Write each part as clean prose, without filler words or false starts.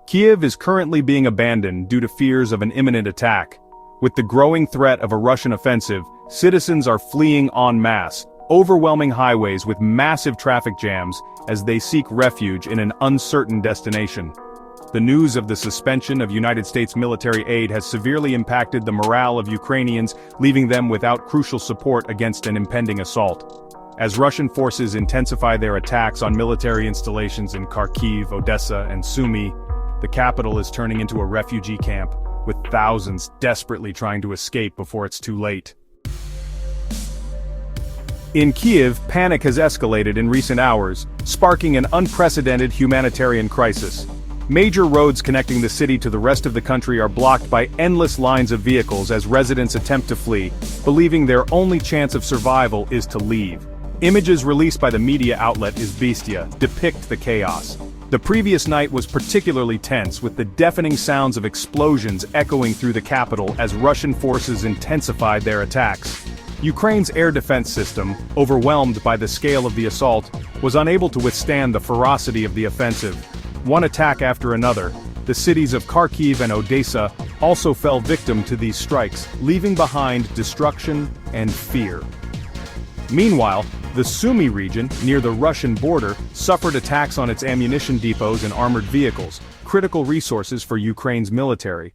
Kyiv is currently being abandoned due to fears of an imminent attack. With the growing threat of a Russian offensive, citizens are fleeing en masse, overwhelming highways with massive traffic jams as they seek refuge in an uncertain destination. The news of the suspension of United States military aid has severely impacted the morale of Ukrainians, leaving them without crucial support against an impending assault. As Russian forces intensify their attacks on military installations in Kharkiv, Odesa, and Sumy, the capital is turning into a refugee camp, with thousands desperately trying to escape before it's too late. In Kyiv, panic has escalated in recent hours, sparking an unprecedented humanitarian crisis. Major roads connecting the city to the rest of the country are blocked by endless lines of vehicles as residents attempt to flee, believing their only chance of survival is to leave. Images released by the media outlet Izvestia depict the chaos. The previous night was particularly tense, with the deafening sounds of explosions echoing through the capital as Russian forces intensified their attacks. Ukraine's air defense system, overwhelmed by the scale of the assault, was unable to withstand the ferocity of the offensive. One attack after another, the cities of Kharkiv and Odesa also fell victim to these strikes, leaving behind destruction and fear. Meanwhile, the Sumy region, near the Russian border, suffered attacks on its ammunition depots and armored vehicles, critical resources for Ukraine's military.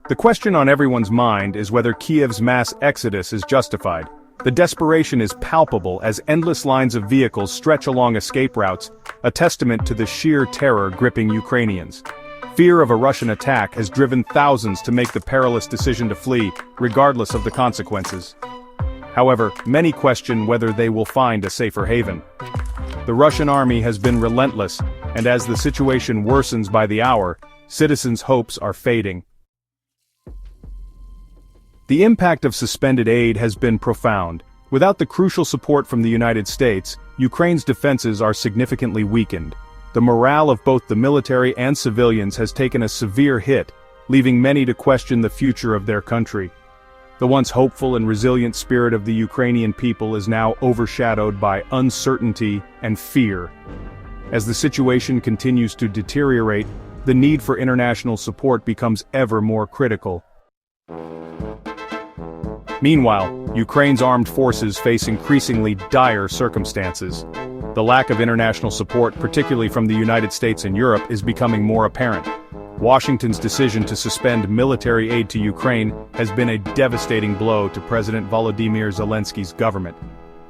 The question on everyone's mind is whether Kyiv's mass exodus is justified. The desperation is palpable as endless lines of vehicles stretch along escape routes, a testament to the sheer terror gripping Ukrainians. Fear of a Russian attack has driven thousands to make the perilous decision to flee, regardless of the consequences. However, many question whether they will find a safer haven. The Russian army has been relentless, and as the situation worsens by the hour, citizens' hopes are fading. The impact of suspended aid has been profound. Without the crucial support from the United States, Ukraine's defenses are significantly weakened. The morale of both the military and civilians has taken a severe hit, leaving many to question the future of their country. The once hopeful and resilient spirit of the Ukrainian people is now overshadowed by uncertainty and fear. As the situation continues to deteriorate, the need for international support becomes ever more critical. Meanwhile, Ukraine's armed forces face increasingly dire circumstances. The lack of international support, particularly from the United States and Europe, is becoming more apparent. Washington's decision to suspend military aid to Ukraine has been a devastating blow to President Volodymyr Zelensky's government.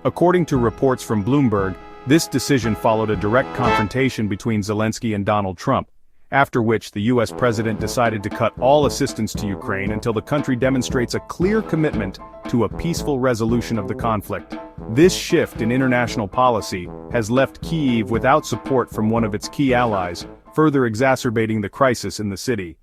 According to reports from Bloomberg, this decision followed a direct confrontation between Zelensky and Donald Trump, after which the US president decided to cut all assistance to Ukraine until the country demonstrates a clear commitment to a peaceful resolution of the conflict. This shift in international policy has left Kyiv without support from one of its key allies, further exacerbating the crisis in the city.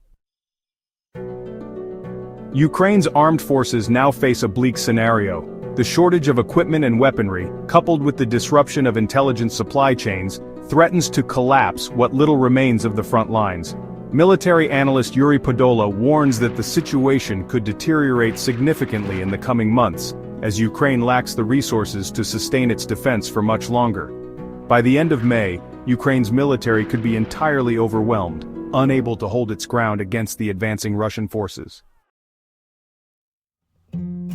Ukraine's armed forces now face a bleak scenario. The shortage of equipment and weaponry, coupled with the disruption of intelligence supply chains, threatens to collapse what little remains of the front lines. Military analyst Yuri Podola warns that the situation could deteriorate significantly in the coming months, as Ukraine lacks the resources to sustain its defense for much longer. By the end of May, Ukraine's military could be entirely overwhelmed, unable to hold its ground against the advancing Russian forces.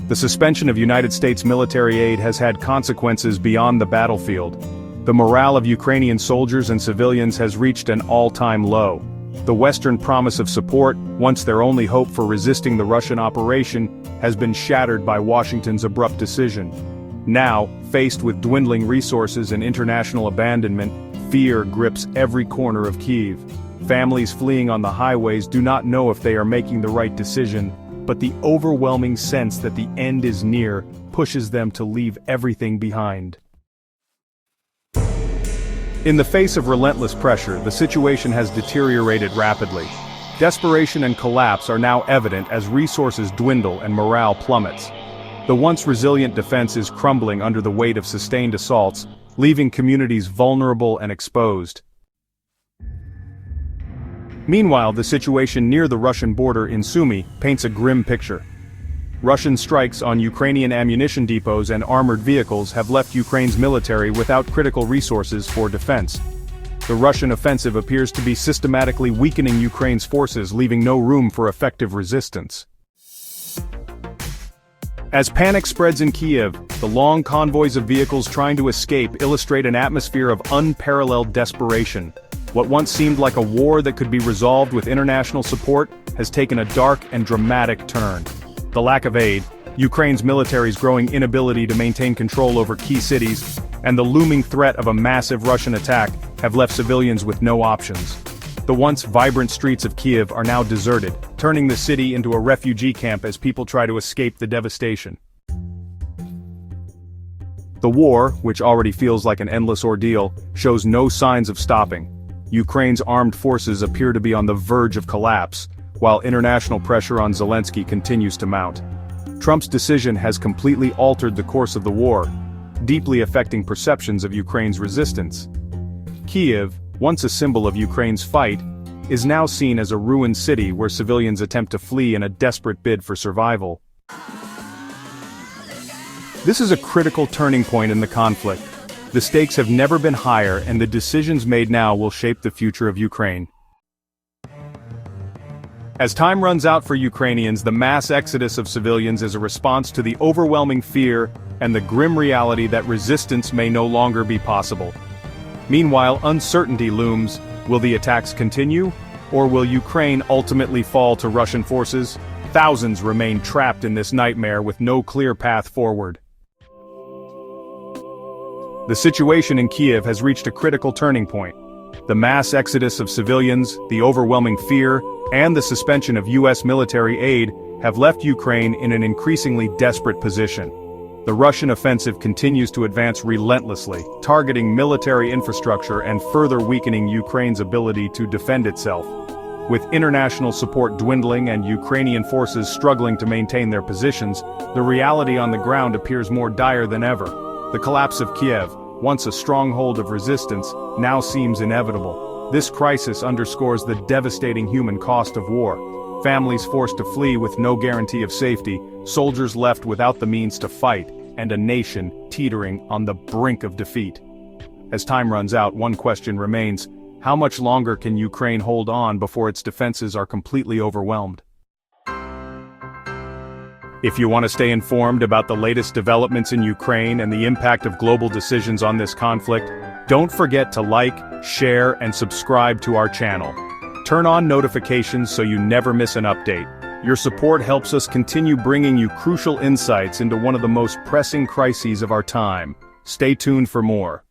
The suspension of United States military aid has had consequences beyond the battlefield. The morale of Ukrainian soldiers and civilians has reached an all-time low. The Western promise of support, once their only hope for resisting the Russian operation, has been shattered by Washington's abrupt decision. Now, faced with dwindling resources and international abandonment, fear grips every corner of Kyiv. Families fleeing on the highways do not know if they are making the right decision, but the overwhelming sense that the end is near pushes them to leave everything behind. In the face of relentless pressure, the situation has deteriorated rapidly. Desperation and collapse are now evident as resources dwindle and morale plummets. The once resilient defense is crumbling under the weight of sustained assaults, leaving communities vulnerable and exposed. Meanwhile, the situation near the Russian border in Sumy paints a grim picture. Russian strikes on Ukrainian ammunition depots and armored vehicles have left Ukraine's military without critical resources for defense. The Russian offensive appears to be systematically weakening Ukraine's forces, leaving no room for effective resistance. As panic spreads in Kyiv, the long convoys of vehicles trying to escape illustrate an atmosphere of unparalleled desperation. What once seemed like a war that could be resolved with international support has taken a dark and dramatic turn. The lack of aid, Ukraine's military's growing inability to maintain control over key cities, and the looming threat of a massive Russian attack have left civilians with no options. The once vibrant streets of Kyiv are now deserted, turning the city into a refugee camp as people try to escape the devastation. The war, which already feels like an endless ordeal, shows no signs of stopping. Ukraine's armed forces appear to be on the verge of collapse, while international pressure on Zelensky continues to mount. Trump's decision has completely altered the course of the war, deeply affecting perceptions of Ukraine's resistance. Kyiv, once a symbol of Ukraine's fight, is now seen as a ruined city where civilians attempt to flee in a desperate bid for survival. This is a critical turning point in the conflict. The stakes have never been higher, and the decisions made now will shape the future of Ukraine. As time runs out for Ukrainians, the mass exodus of civilians is a response to the overwhelming fear and the grim reality that resistance may no longer be possible. Meanwhile, uncertainty looms. Will the attacks continue? Or will Ukraine ultimately fall to Russian forces? Thousands remain trapped in this nightmare with no clear path forward. The situation in Kyiv has reached a critical turning point. The mass exodus of civilians, the overwhelming fear, and the suspension of U.S. military aid have left Ukraine in an increasingly desperate position. The Russian offensive continues to advance relentlessly, targeting military infrastructure and further weakening Ukraine's ability to defend itself. With international support dwindling and Ukrainian forces struggling to maintain their positions, the reality on the ground appears more dire than ever. The collapse of Kyiv, once a stronghold of resistance, now seems inevitable. This crisis underscores the devastating human cost of war. Families forced to flee with no guarantee of safety, soldiers left without the means to fight, and a nation teetering on the brink of defeat. As time runs out, one question remains: how much longer can Ukraine hold on before its defenses are completely overwhelmed? If you want to stay informed about the latest developments in Ukraine and the impact of global decisions on this conflict, don't forget to like, share, and subscribe to our channel. Turn on notifications so you never miss an update. Your support helps us continue bringing you crucial insights into one of the most pressing crises of our time. Stay tuned for more.